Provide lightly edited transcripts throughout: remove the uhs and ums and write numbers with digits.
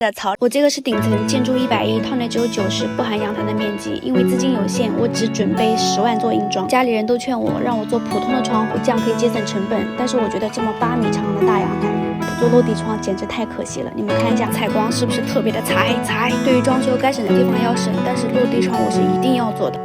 的槽。我这个是顶层，建筑110，套内只有90，不含阳台的面积。因为资金有限，我只准备10万做硬装。家里人都劝我让我做普通的窗户，这样可以节省成本。但是我觉得这么8米长的大阳台，不做落地窗简直太可惜了。你们看一下采光是不是特别的擦黑？对于装修该省的地方要省，但是落地窗我是一定要做的。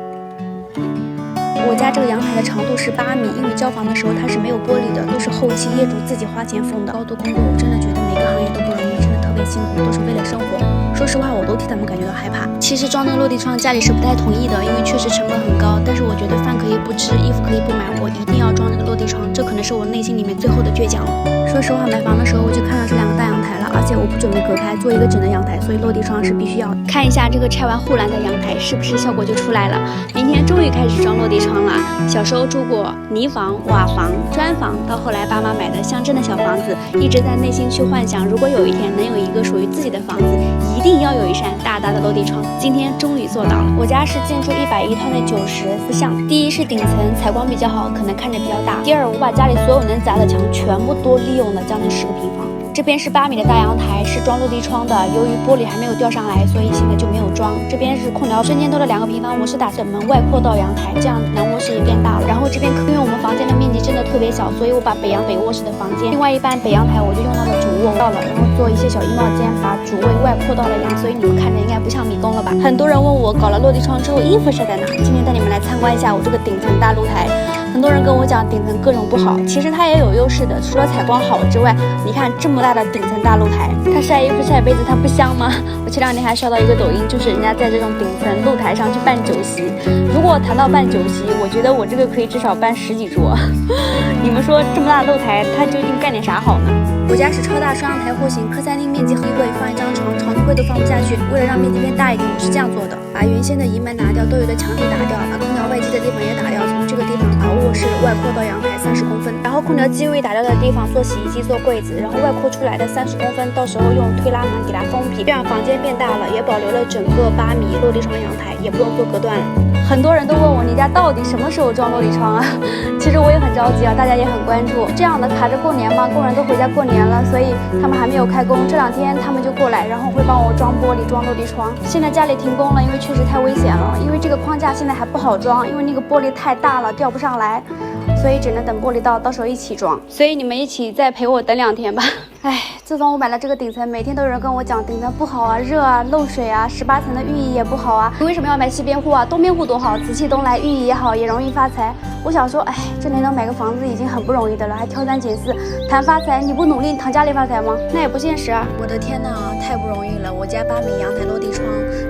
我家这个阳台的长度是8米，因为交房的时候它是没有玻璃的，都是后期业主自己花钱封的。高度工作，我真的觉得每个行业都不容易，真的特别辛苦，都是为了生活。说实话，我都替他们感觉到害怕。其实装那个落地窗家里是不太同意的，因为确实成本很高。但是我觉得饭可以不吃，衣服可以不买，我一定要装那个落地窗，这可能是我内心里面最后的倔强了。说实话，买房的时候我就看到这2个大阳台了，而且我不准备隔开，做一个整的阳台，所以落地窗是必须要的。看一下这个拆完护栏的阳台，是不是效果就出来了？明天终于开始装落地窗了。小时候住过泥房、瓦房、砖房，到后来爸妈买的乡镇的小房子，一直在内心去幻想，如果有一天能有一个属于自己的房子，一定要有一扇大大的落地窗。今天终于做到了。我家是建筑110，套内90，不像。第一是顶层采光比较好，可能看着比较大。第二，我把家里所有能砸的墙全部都利用了将近10个平方。这边是8米的大阳台，是装落地窗的。由于玻璃还没有吊上来，所以现在就没有装。这边是空调，瞬间多了2个平方。我是打算门外扩到阳台，这样男卧室也变大了。然后这边因为我们房间的面积真的特别小，所以我把北阳北卧室的房间，另外一半北阳台我就用到了主卧到了，然后做一些小衣帽间，把主卫外扩到了阳，所以你们看着应该不像迷宫了吧？很多人问我搞了落地窗之后衣服晒在哪？今天带你们来参观一下我这个顶层大露台。很多人跟我讲顶层各种不好，其实它也有优势的。除了采光好之外，你看这么大的顶层大露台，它晒衣服晒被子它不香吗？我前2天还刷到一个抖音，就是人家在这种顶层露台上去办酒席。如果谈到办酒席，我觉得我这个可以至少办10几桌。你们说这么大的露台，它究竟干点啥好呢？我家是超大双阳台户型，客餐厅面积和衣柜放一张床，床头柜都放不下去。为了让面积变大一点，我是这样做的：把原先的移门拿掉，都有的墙体打掉，把空调外机的地方也打掉，从这个地方把卧室外扩到阳台30公分，然后空调机位打掉的地方做洗衣机、做柜子，然后外扩出来的30公分，到时候用推拉门给它封皮，这样房间变大了，也保留了整个8米落地窗阳台，也不用做隔断了。很多人都问我，你家到底什么时候装落地窗啊？其实我也很着急啊，大家也很关注。这样的卡着过年嘛，工人都回家过年了，所以他们还没有开工。这2天他们就过来，然后会帮我装玻璃、装落地窗。现在家里停工了，因为确实太危险了。因为这个框架现在还不好装，因为那个玻璃太大了，吊不上来，所以只能等玻璃到时候一起装。所以你们一起再陪我等2天吧。哎，自从我买了这个顶层，每天都有人跟我讲顶层不好啊，热啊，漏水啊，18层的寓意也不好啊。你为什么要买西边户啊？东边户多好，紫气东来，寓意也好，也容易发财。我想说，哎，这年头买个房子已经很不容易的了，还挑3拣4，谈发财，你不努力躺家里发财吗？那也不现实啊！我的天哪，太不容易了！我家8米阳台落地窗，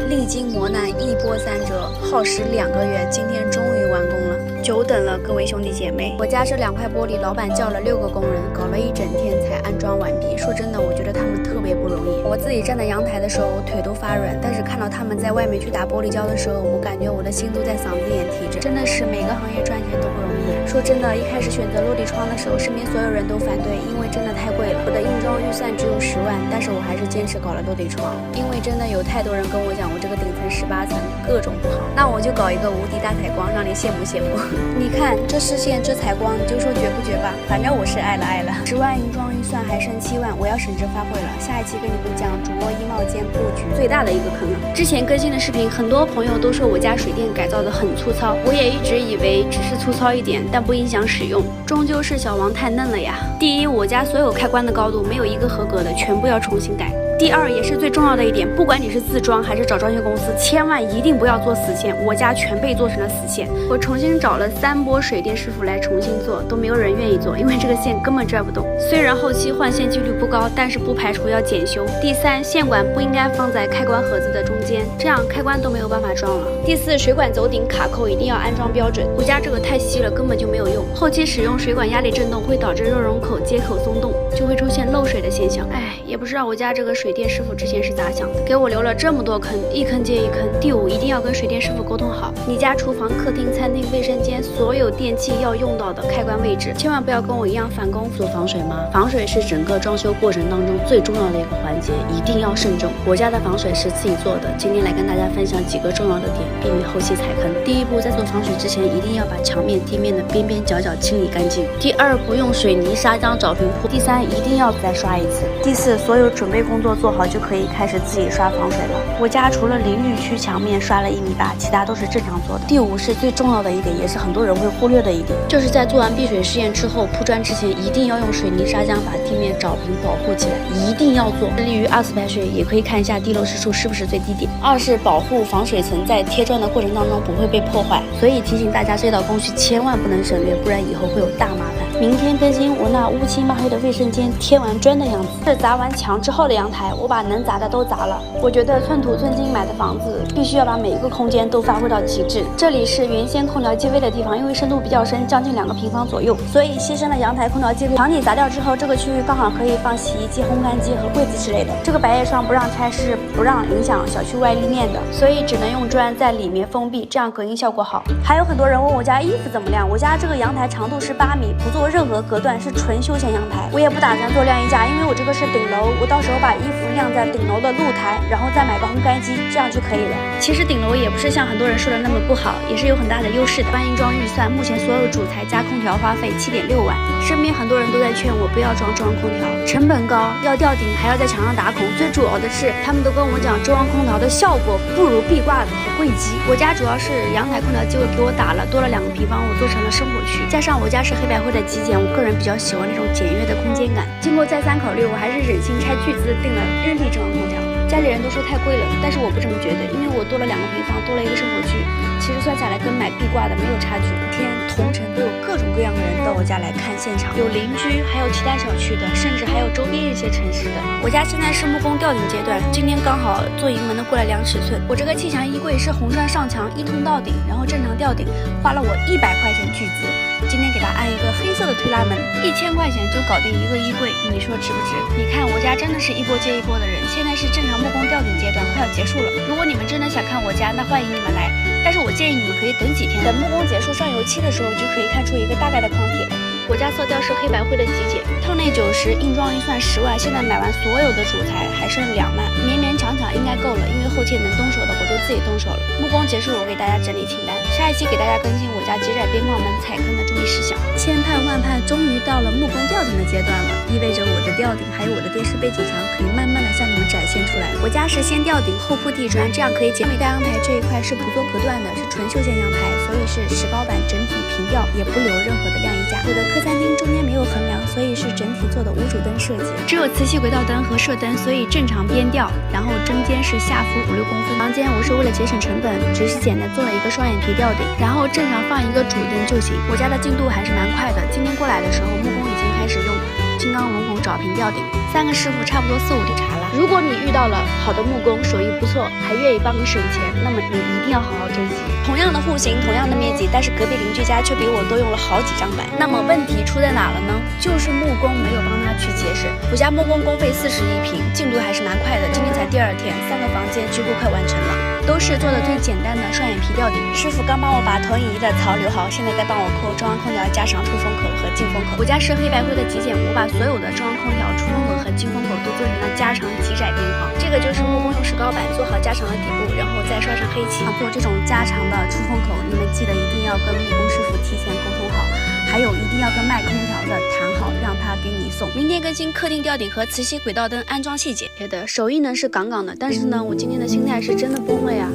历经磨难，一波三折，耗时2个月，今天终于完工了。久等了，各位兄弟姐妹！我家这2块玻璃，老板叫了6个工人，搞了一整天才安装完毕。说真的，我觉得他们特别不容易。我自己站在阳台的时候，腿都发软，但是看到他们在外面去打玻璃胶的时候，我感觉我的心都在嗓子眼提着。真的是每个行业赚钱都不容易。说真的，一开始选择落地窗的时候，身边所有人都反对，因为真的太贵了。我的硬装预算只有10万，但是我还是坚持搞了落地窗，因为真的有太多人跟我讲，我这个顶层18层各种不好，那我就搞一个无敌大采光，让你羡慕羡慕。你看这视线，这采光，你就说绝不绝吧？反正我是爱了。10万硬装预算还剩7万，我要省着发挥了。下一期跟你们讲主卧衣帽间布局最大的一个坑了。之前更新的视频，很多朋友都说我家水电改造的很粗糙，我也一直以为只是粗糙一点，但不影响使用，终究是小王太嫩了呀。第一，我家所有开关的高度没有一个合格的，全部要重新改。第二，也是最重要的一点，不管你是自装还是找装修公司，千万一定不要做死线。我家全被做成了死线，我重新找了3波水电师傅来重新做，都没有人愿意做，因为这个线根本拽不动。虽然后期换线几率不高，但是不排除要检修。第三，线管不应该放在开关盒子的中间，这样开关都没有办法装了。第四，水管走顶卡扣一定要安装标准，我家这个太细了，根本就没有用。后期使用水管压力震动会导致热容口接口松动，就会出现漏水的现象。哎，也不知道我家这个水电师傅之前是咋想的，给我留了这么多坑，一坑接一坑。第五，一定要跟水电师傅沟通好，你家厨房、客厅、餐厅、卫生间所有电器要用到的开关位置，千万不要跟我一样返工。做防水吗？防水是整个装修过程当中最重要的一个环节，一定要慎重。我家的防水是自己做的，今天来跟大家分享几个重要的点，避免后期踩坑。第一步，在做防水之前，一定要把墙面、地面的边边角角清理干净。第二步，用水泥砂浆找平铺。第三，一定要再刷一次。第四，所有准备工作膜做好就可以开始自己刷防水了。我家除了淋浴区墙面刷了1.8米，其他都是正常做的。第5是最重要的一点，也是很多人会忽略的一点，就是在做完避水试验之后，铺砖之前一定要用水泥砂浆把地面找平保护起来，一定要做。利于2次排水，也可以看一下地漏湿处是不是最低点。2是保护防水层在贴砖的过程当中不会被破坏，所以提醒大家这道工序千万不能省略，不然以后会有大麻烦。明天更新我那乌漆嘛黑的卫生间贴完砖的样子。是砸完墙之后的阳台，我把能砸的都砸了。我觉得寸土寸金买的房子，必须要把每一个空间都发挥到极致。这里是原先空调机位的地方，因为深度比较深，将近2个平方左右，所以牺牲了阳台空调机位。墙体砸掉之后，这个区域刚好可以放洗衣机、烘干机和柜子之类的。这个百叶窗不让拆，是不让影响小区外立面的，所以只能用砖在里面封闭，这样隔音效果好。还有很多人问我家衣服怎么晾，我家这个阳台长度是8米，不做任何隔断，是纯休闲阳台。我也不打算做晾衣架，因为我这个是顶楼，我到时候把衣服晾在顶楼的露台，然后再买个烘干机，这样就可以了。其实顶楼也不是像很多人说的那么不好，也是有很大的优势的。搬硬装预算，目前所有主材加空调花费7.6万。身边很多人都在劝我不要装中央空调，成本高，要吊顶，还要在墙上打孔。最主要的是，他们都跟我讲中央空调的效果不如壁挂的和柜机。我家主要是阳台空调机位给我打了多了2个平方，我做成了生活区，加上我家是黑白灰的极简，我个人比较喜欢那种简约的空间感。经过再三考虑，我还是忍心拆巨资订了日立中央空调。家里人都说太贵了，但是我不这么觉得，因为我多了2个平方，多了一个生活区，其实算下来跟买壁挂的没有差距。每天同城都有各种各样的人到我家来看现场，有邻居，还有其他小区的，甚至还有周边一些城市的。我家现在是木工吊顶阶段，今天刚好做营门的过来量尺寸。我这个气墙衣柜是红砖上墙一通到顶，然后正常吊顶，花了我100块钱巨资。今天给它安一个黑色的推拉门，1000块钱就搞定一个衣柜，你说值不值？你看我家真的是一波接一波的人，现在是正常木工吊顶阶段，快要结束了。如果你们真的想看我家，那欢迎你们来，但是我建议你们可以等几天，等木工结束上油漆的时候，就可以看出一个大概的框体了。我家色调是黑白灰的极简，套内90，硬装预算10万，现在买完所有的主材还剩2万，勉勉强强应该够了，因为后期能动手的我都自己动手了。木工结束，我给大家整理清单，下一期给大家更新我家极窄边框门踩坑的注意事项。千盼万盼，终于到了木工吊顶的阶段了，意味着我的吊顶还有我的电视背景墙可以慢慢的向你们展现出来。我家是先吊顶后铺地砖，这样可以减。大阳台这一块是不做隔断的，是纯休闲阳台，所以是石膏板，整体平吊，也不留任何的晾衣架。我的客餐厅中间没有横梁，所以是整体做的无主灯设计，只有磁吸轨道灯和射灯，所以正常边吊，然后中间是下浮5-6公分。房间我是为了节省成本，只是简单做了一个双眼皮吊顶，然后正常放一个主灯就行。我家的进度还是蛮快的，今天过来的时候木工已经开始用金刚龙孔找平吊顶，3个师傅差不多4-5点茬了。如果你遇到了好的木工，手艺不错，还愿意帮你省钱，那么你一定要好好珍惜。同样的户型，同样的面积，但是隔壁邻居家却比我多用了好几张板。那么问题出在哪了呢？就是木工没有帮他去节省。我家木工工费41平，进度还是蛮快的，今天才第2天，3个房间几乎快完成了，都是做的最简单的双眼皮吊顶。师傅刚帮我把投影仪的槽留好，现在在帮我抠中央空调加长出风口和进风口。我家是黑白灰的极简，我把所有的中央空调出风口和进风口都做成了加长极窄边框。这个就是木工用石膏板做好加长的底部，然后再刷上黑漆。做这种加长的出风口，你们记得一定要跟木工师傅提前沟通好，还有一定要跟卖空调的谈好，让他给你送。明天更新客厅吊顶和磁吸轨道灯安装细节。觉得手艺呢是杠杠的，但是呢我今天的心态是真的崩了呀。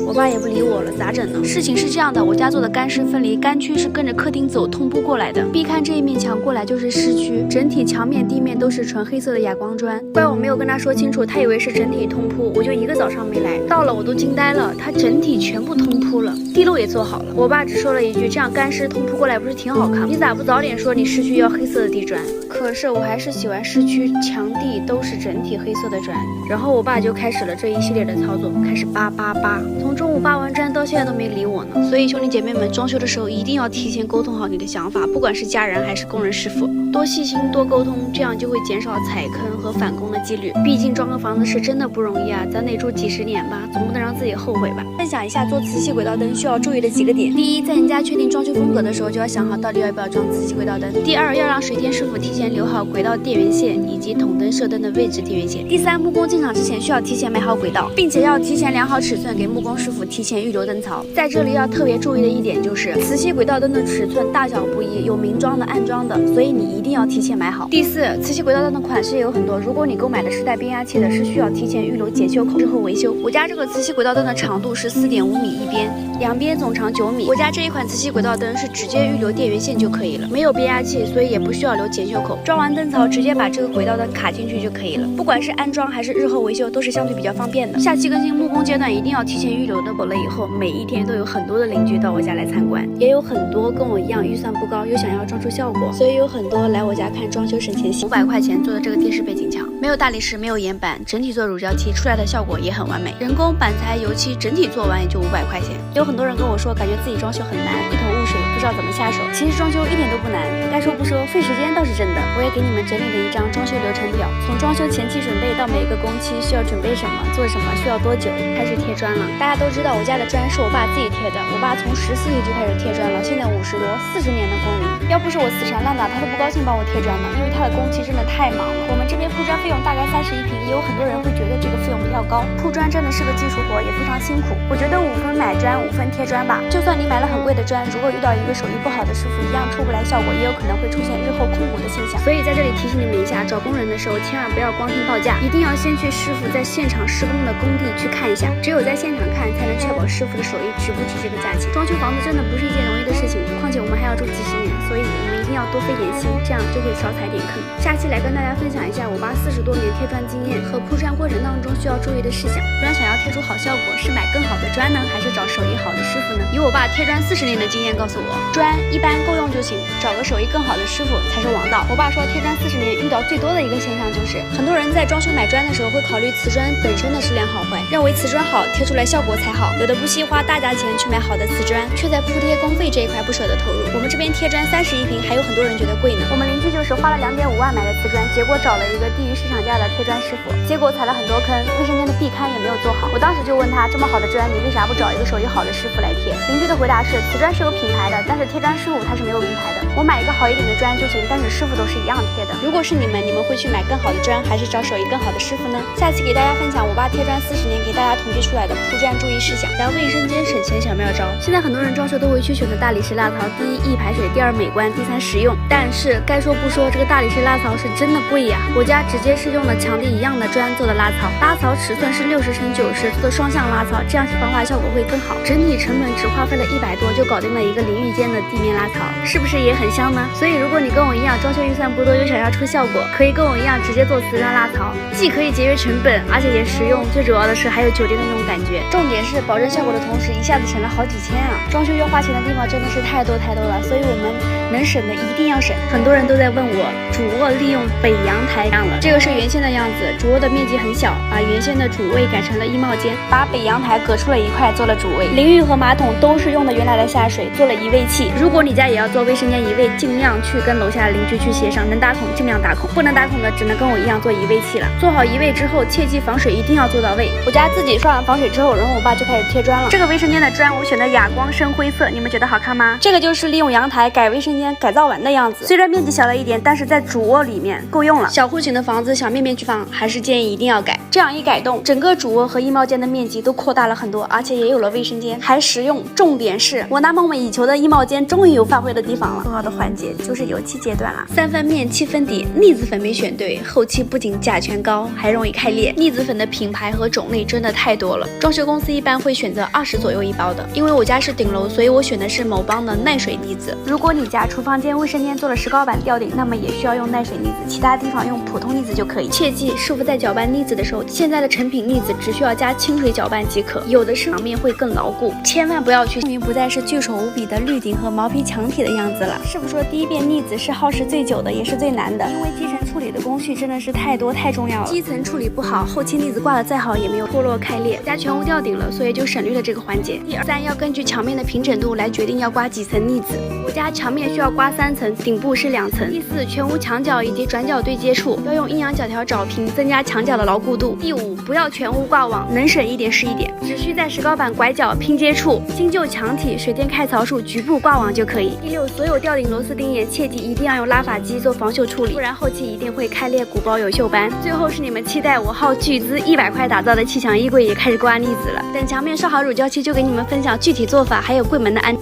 我爸也不理我了，咋整呢？事情是这样的，我家做的干湿分离，干区是跟着客厅走通铺过来的，必看这一面墙过来就是湿区，整体墙面地面都是纯黑色的哑光砖。怪我没有跟他说清楚，他以为是整体通铺，我就1个早上没来，到了我都惊呆了，他整体全部通铺了，地漏也做好了。我爸只说了一句，这样干湿通铺过来不是挺好看吗？你咋不早点说你市区要黑色的地砖？可是我还是喜欢市区墙地都是整体黑色的砖。然后我爸就开始了这一系列的操作，开始扒，从中午扒完砖到现在都没理我呢。所以兄弟姐妹们，装修的时候一定要提前沟通好你的想法，不管是家人还是工人师傅，多细心多沟通，这样就会减少踩坑和返工的几率。毕竟装个房子是真的不容易啊，咱得住几10年吧，总不能让自己后悔吧。分享一下做磁吸轨道灯需要注意的几个点：第一，在你家确定装修风格的时候，就要想好到底要不要装磁吸轨道灯；第二，要让水电师傅提前前留好轨道电源线以及筒灯、射灯的位置电源线。第三，木工进场之前需要提前买好轨道，并且要提前量好尺寸，给木工师傅提前预留灯槽。在这里要特别注意的一点就是，磁吸轨道灯的尺寸大小不一，有明装的、暗装的，所以你一定要提前买好。第四，磁吸轨道灯的款式也有很多，如果你购买的是带变压器的，是需要提前预留检修口，之后维修。我家这个磁吸轨道灯的长度是4.5米一边，两边总长9米。我家这一款磁吸轨道灯是直接预留电源线就可以了，没有变压器，所以也不需要留检修口。装完灯槽，直接把这个轨道灯卡进去就可以了。不管是安装还是日后维修，都是相对比较方便的。下期更新木工阶段一定要提前预留的，否则以后每一天都有很多的邻居到我家来参观，也有很多跟我一样预算不高又想要装出效果，所以有很多来我家看装修省钱戏。500块钱做的这个电视背景墙，没有大理石，没有岩板，整体做乳胶漆，出来的效果也很完美。人工板材、油漆整体做完也就500块钱。有很多人跟我说，感觉自己装修很难，一头雾水，不知道怎么下手。其实装修一点都不难，该说不说，费时间倒是真的。我也给你们整理了一张装修流程表，从装修前期准备到每个工期需要准备什么、做什么、需要多久，开始贴砖了。大家都知道我家的砖是我爸自己贴的，我爸从14岁就开始贴砖了，现在50多，40年的工龄。要不是我死缠烂打，他都不高兴帮我贴砖呢，因为他的工期真的太忙了。我们这边铺砖费用大概31平，也有很多人会觉得这个费用比较高。铺砖真的是个技术活，也非常辛苦。我觉得5分买砖，5分贴砖吧。就算你买了很贵的砖，如果遇到一个手艺不好的师傅，一样出不来效果，也有可能会出现日后空补的现象。所以在这里提醒你们一下，找工人的时候千万不要光听报价，一定要先去师傅在现场施工的工地去看一下，只有在现场看，才能确保师傅的手艺值不值这个价钱。装修房子真的不是一件容易的事情，况且我们还要住几十年，所以我们一定要多费点心，这样就会少踩点坑。下期来跟大家分享一下我爸40多年贴砖经验和铺砖过程当中需要注意的事项。砖想要贴出好效果，是买更好的砖呢，还是找手艺好的师傅呢？以我爸贴砖40年的经验告诉我，砖一般够用就行，找个手艺更好的师傅才是王道。我爸说贴砖40年遇到最多的一个现象就是，很多人在装修买砖的时候会考虑瓷砖本身的质量好坏，认为瓷砖好贴出来效果才好，有的不惜花大价钱去买好的瓷砖，却在铺贴工费这一块不舍得投入。我们这边贴砖31平，还有很多人觉得贵呢。我们邻居就是花了2.5万买的瓷砖，结果找了一个低于市场价的贴砖师傅，结果踩了很多坑，卫生间的壁龛也没有做好。我当时就问他，这么好的砖，你为啥不找一个手艺好的师傅来贴？邻居的回答是，瓷砖是有品牌的，但是贴砖师傅他是没有品牌的。我买一个好一点的砖就行，但是师傅都是一样贴的。如果是你们会去买更好的砖，还是找手艺更好的师傅呢？下期给大家分享我爸贴砖40年给大家统计出来的铺砖注意事项，聊卫生间省钱小妙招。现在很多人装修都会去选择大理石蜡槽，第一易排水，第二美观，第三实用。但是该说不说，这个大理石蜡槽是真的贵呀。我家直接是用了墙地一样的砖做的蜡槽，蜡槽尺寸是60×90，做的双向蜡槽，这样防滑效果会更好。整体成本只花费了100多就搞定了一个淋浴间的地面蜡槽，是不是也很香呢？所以如果你跟我一样装修预算不多又想要出效果，可以跟我一样直接做瓷砖蜡槽，既可以节约成本，而且也实用，最主要的是还有酒店的那种感觉。重点是保证效果的同时，一下子省了好几千啊！装修要花钱的地方真的是太多了，所以我们能省的一定要省。很多人都在问我，主卧利用北阳台样了，这个是原先的样子，主卧的面积很小，把原先的主卫改成了衣帽间，把北阳台隔出了一块做了主卫，淋浴和马桶都是用的原来的下水，做了移位器。如果你家也要做卫生间移位，尽量去跟楼下邻居去协商，能打孔尽量打孔，不能打孔的只能跟我一样做移位器了。做好移位之后，切记防水一定要做到位。我家自己刷完防水之后，然后我爸就开始贴砖了。这个卫生间的砖我选的哑光深灰色，你们觉得好看吗？这个就是利用阳台改卫生间改造完的样子，虽然面积小了一点，但是在主卧里面够用了。小户型的房子想面面俱放，还是建议一定要改。这样一改动，整个主卧和衣帽间的面积都扩大了很多，而且也有了卫生间，还实用。重点是我那梦寐以求的衣帽间终于有发挥的地方了。重要的环节就是油漆阶段了，3分面7分底，腻子粉没选对，后期不仅甲醛高，还容易开裂。腻子粉的品牌和种类真的太多了，装修公司一般会选择20左右一包的。因为我家是顶楼，所以我选的是某邦的耐水腻子。如果你家厨房间、卫生间做了石膏板吊顶，那么也需要用耐水腻子，其他地方用普通腻子就可以。切记，师傅在搅拌腻子的时候，现在的成品腻子只需要加清水搅拌即可，有的是墙面会更牢固，千万不要去。终于不再是巨手无比的绿顶和毛坯墙体的样子了。师傅说，第一遍腻子是耗时最久的，也是最难的，因为基层处理的工序真的是太多太重要了。基层处理不好，后期腻子挂的再好也没有脱落开裂。我家全屋吊顶了，所以就省略了这个环节。第二、3要根据墙面的平整度来决定要刮几层腻子。我家墙面需要刮3层，顶部是2层。第4，全屋墙角以及转角对接处要用阴阳角条找平，增加墙角的牢固度。第5，不要全屋挂网网，能省一点是一点。只需在石膏板拐角拼接处、新旧墙体、水电开槽处局部挂网就可以。第六，所有吊顶螺丝钉眼切记一定要用拉法机做防锈处理，不然后期一定会开裂、鼓包、有锈斑。最后是你们期待我耗巨资100块打造的气墙衣柜也开始挂腻子了。等墙面刷好乳胶漆，就给你们分享具体做法，还有柜门的安。